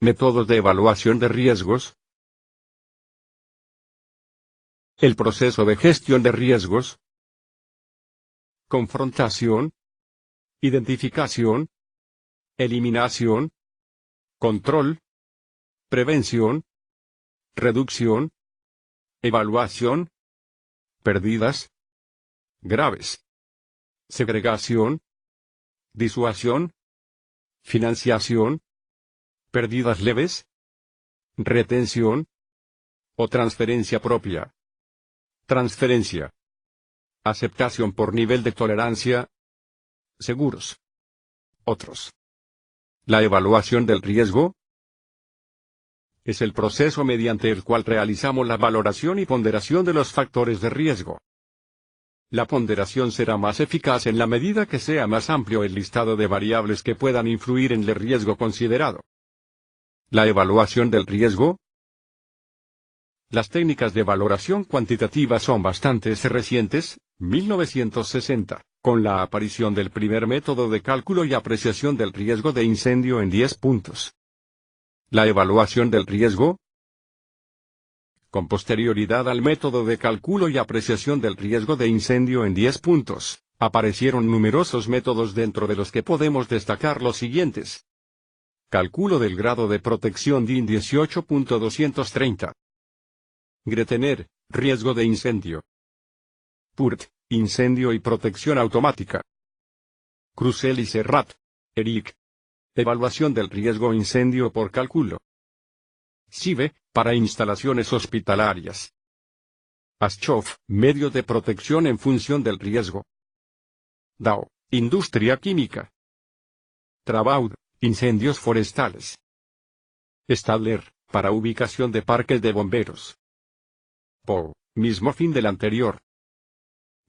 Métodos de evaluación de riesgos. El proceso de gestión de riesgos. Confrontación. Identificación. Eliminación. Control. Prevención. Reducción. Evaluación. Pérdidas graves. Segregación. Disuasión. Financiación. Pérdidas leves. Retención. O transferencia propia. Transferencia. Aceptación por nivel de tolerancia. Seguros. Otros. La evaluación del riesgo es el proceso mediante el cual realizamos la valoración y ponderación de los factores de riesgo. La ponderación será más eficaz en la medida que sea más amplio el listado de variables que puedan influir en el riesgo considerado. La evaluación del riesgo. Las técnicas de valoración cuantitativa son bastante recientes, 1960, con la aparición del primer método de cálculo y apreciación del riesgo de incendio en 10 puntos. La evaluación del riesgo. Con posterioridad al método de cálculo y apreciación del riesgo de incendio en 10 puntos, aparecieron numerosos métodos dentro de los que podemos destacar los siguientes. Cálculo del grado de protección DIN 18.230. Gretener, riesgo de incendio. PURT, incendio y protección automática. Crucel y Serrat, Eric. Evaluación del riesgo incendio por cálculo. CIVE, para instalaciones hospitalarias. Aschoff, medio de protección en función del riesgo. Dow, industria química. Trabaud, incendios forestales. Stadler, para ubicación de parques de bomberos. Poe, mismo fin del anterior.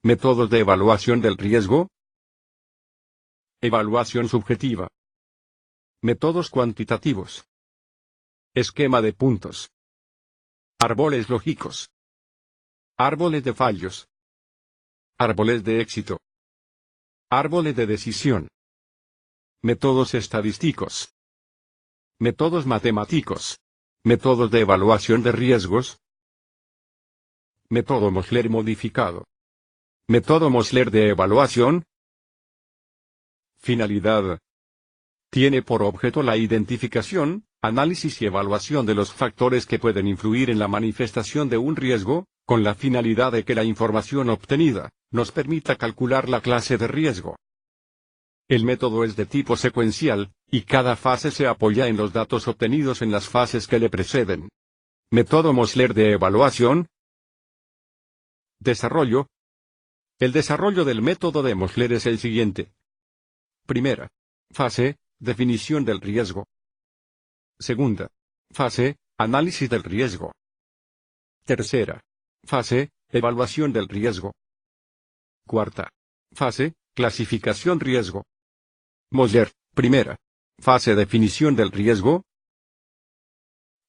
Métodos de evaluación del riesgo. Evaluación subjetiva. Métodos cuantitativos. Esquema de puntos. Árboles lógicos. Árboles de fallos. Árboles de éxito. Árboles de decisión. Métodos estadísticos. Métodos matemáticos. Métodos de evaluación de riesgos. Método Mosler modificado. Método Mosler de evaluación. Finalidad. Tiene por objeto la identificación, análisis y evaluación de los factores que pueden influir en la manifestación de un riesgo, con la finalidad de que la información obtenida nos permita calcular la clase de riesgo. El método es de tipo secuencial, y cada fase se apoya en los datos obtenidos en las fases que le preceden. Método Mosler de evaluación. Desarrollo. El desarrollo del método de Mosler es el siguiente. Primera fase, definición del riesgo. Segunda fase, análisis del riesgo. Tercera fase, evaluación del riesgo. Cuarta fase, clasificación riesgo. Mosler, primera fase, definición del riesgo.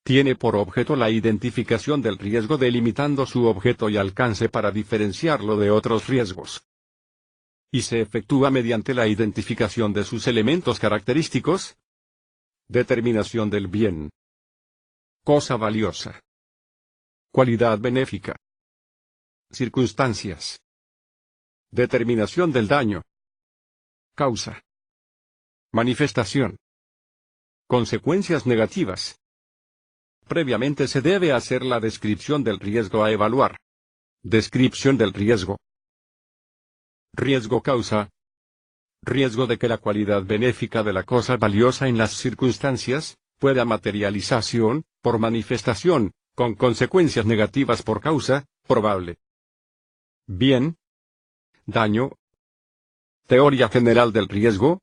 Tiene por objeto la identificación del riesgo delimitando su objeto y alcance para diferenciarlo de otros riesgos. Y se efectúa mediante la identificación de sus elementos característicos. Determinación del bien. Cosa valiosa. Cualidad benéfica. Circunstancias. Determinación del daño. Causa. Manifestación. Consecuencias negativas. Previamente se debe hacer la descripción del riesgo a evaluar. Descripción del riesgo. Riesgo causa. Riesgo de que la cualidad benéfica de la cosa valiosa en las circunstancias pueda materialización, por manifestación, con consecuencias negativas por causa, probable. Bien. Daño. Teoría general del riesgo.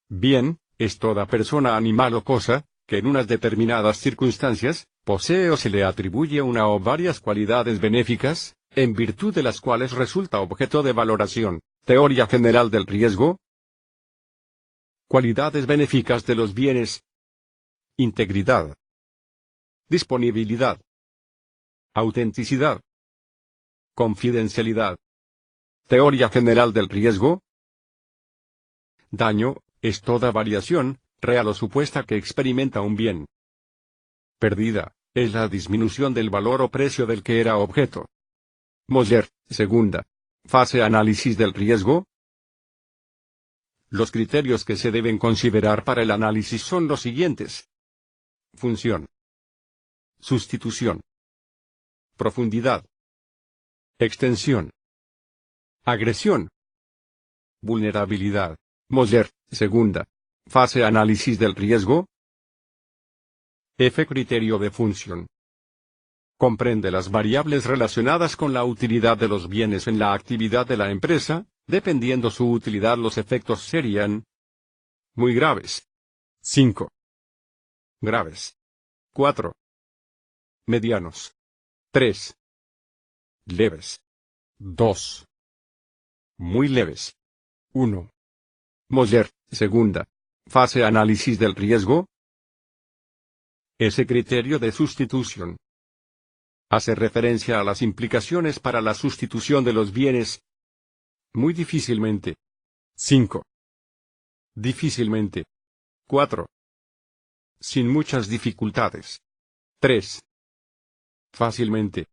Bien, es toda persona, animal o cosa, que en unas determinadas circunstancias, posee o se le atribuye una o varias cualidades benéficas, en virtud de las cuales resulta objeto de valoración. Teoría general del riesgo. Cualidades benéficas de los bienes. Integridad. Disponibilidad. Autenticidad. Confidencialidad. Teoría general del riesgo. Daño, es toda variación, real o supuesta que experimenta un bien. Pérdida, es la disminución del valor o precio del que era objeto. Mosler, segunda. Fase análisis del riesgo. Los criterios que se deben considerar para el análisis son los siguientes. Función. Sustitución. Profundidad. Extensión. Agresión. Vulnerabilidad. Mosler, segunda. Fase análisis del riesgo. F. Criterio de función. Comprende las variables relacionadas con la utilidad de los bienes en la actividad de la empresa. Dependiendo su utilidad, los efectos serían muy graves. 5. Graves. 4. Medianos. 3. Leves. 2. Muy leves. 1. Mosler, segunda. Fase análisis del riesgo. Ese criterio de sustitución hace referencia a las implicaciones para la sustitución de los bienes. Muy difícilmente. 5. Difícilmente. 4. Sin muchas dificultades. 3. Fácilmente.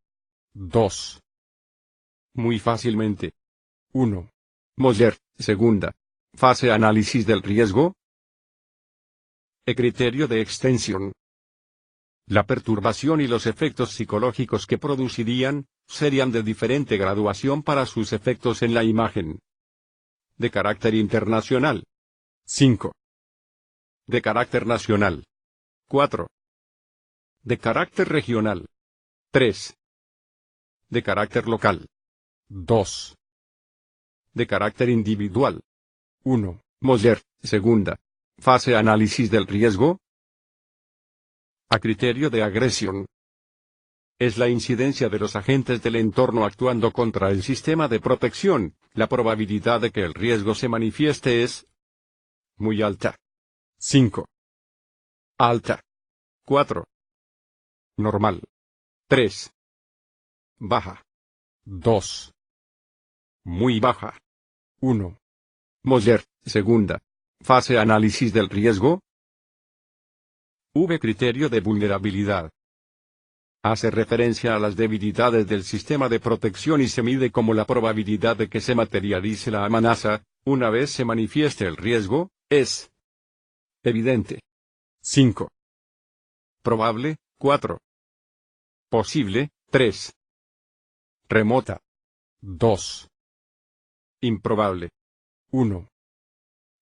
2. Muy fácilmente. 1. Mosler, segunda. Fase análisis del riesgo. El criterio de extensión. La perturbación y los efectos psicológicos que producirían, serían de diferente graduación para sus efectos en la imagen. De carácter internacional. 5. De carácter nacional. 4. De carácter regional. 3. De carácter local. 2. De carácter individual. 1. Mosler, segunda. Fase análisis del riesgo. A criterio de agresión. Es la incidencia de los agentes del entorno actuando contra el sistema de protección. La probabilidad de que el riesgo se manifieste es muy alta. 5. Alta. 4. Normal. 3. Baja. 2. Muy baja. 1. Mosler, segunda. Fase análisis del riesgo. V. Criterio de vulnerabilidad. Hace referencia a las debilidades del sistema de protección y se mide como la probabilidad de que se materialice la amenaza, una vez se manifieste el riesgo, es evidente. 5. Probable, 4. Posible, 3. Remota. 2. Improbable. 1.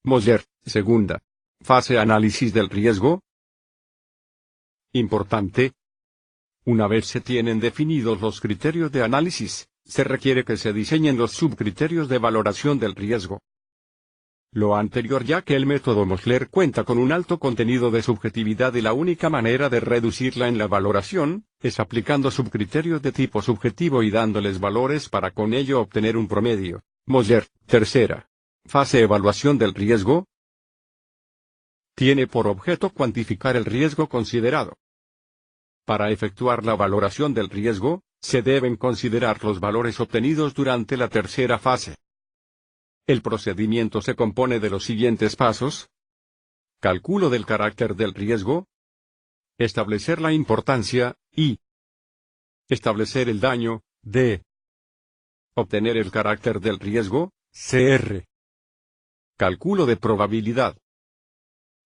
Mosler, segunda. Fase análisis del riesgo. Importante. Una vez se tienen definidos los criterios de análisis, se requiere que se diseñen los subcriterios de valoración del riesgo. Lo anterior ya que el método Mosler cuenta con un alto contenido de subjetividad y la única manera de reducirla en la valoración, es aplicando subcriterios de tipo subjetivo y dándoles valores para con ello obtener un promedio. Mosler, tercera. Fase evaluación del riesgo. Tiene por objeto cuantificar el riesgo considerado. Para efectuar la valoración del riesgo, se deben considerar los valores obtenidos durante la tercera fase. El procedimiento se compone de los siguientes pasos. Cálculo del carácter del riesgo. Establecer la importancia, I. Establecer el daño, D. Obtener el carácter del riesgo, CR. Cálculo de probabilidad.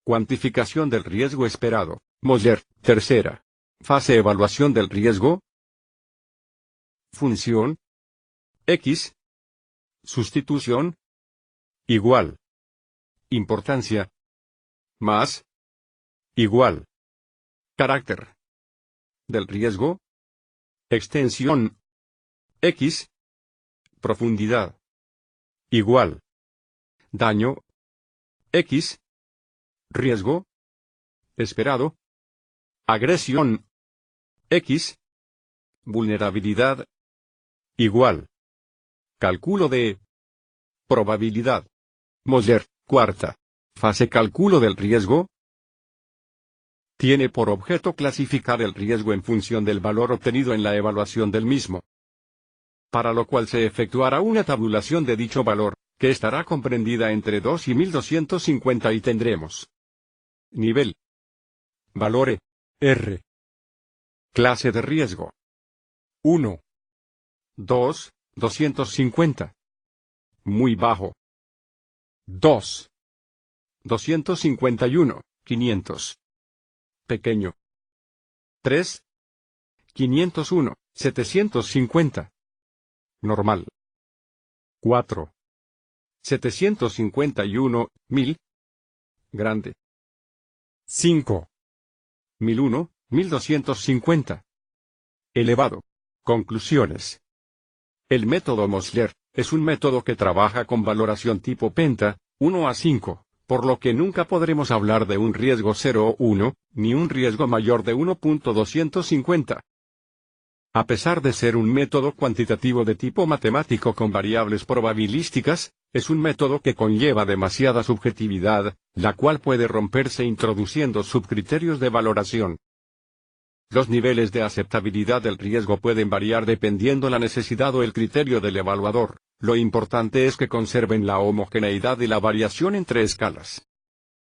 Cuantificación del riesgo esperado. Mosler, tercera. Fase evaluación del riesgo. Función. X. Sustitución. Igual. Importancia. Más. Igual. Carácter. Del riesgo. Extensión. X. Profundidad. Igual. Daño. X. Riesgo. Esperado. Agresión. X. Vulnerabilidad. Igual. Cálculo de probabilidad. Mosler, cuarta. Fase cálculo del riesgo. Tiene por objeto clasificar el riesgo en función del valor obtenido en la evaluación del mismo. Para lo cual se efectuará una tabulación de dicho valor, que estará comprendida entre 2 y 1250 y tendremos Nivel. Valore. R. Clase de riesgo. 1. 2, 250. Muy bajo. 2. 251, 500. Pequeño. 3. 501, 750. Normal. 4. 751, 1000. Grande. 5. 1001, 1250. Elevado. Conclusiones. El método Mosler es un método que trabaja con valoración tipo Penta, 1 a 5, por lo que nunca podremos hablar de un riesgo 0 o 1, ni un riesgo mayor de 1.250. A pesar de ser un método cuantitativo de tipo matemático con variables probabilísticas, es un método que conlleva demasiada subjetividad, la cual puede romperse introduciendo subcriterios de valoración. Los niveles de aceptabilidad del riesgo pueden variar dependiendo la necesidad o el criterio del evaluador. Lo importante es que conserven la homogeneidad y la variación entre escalas.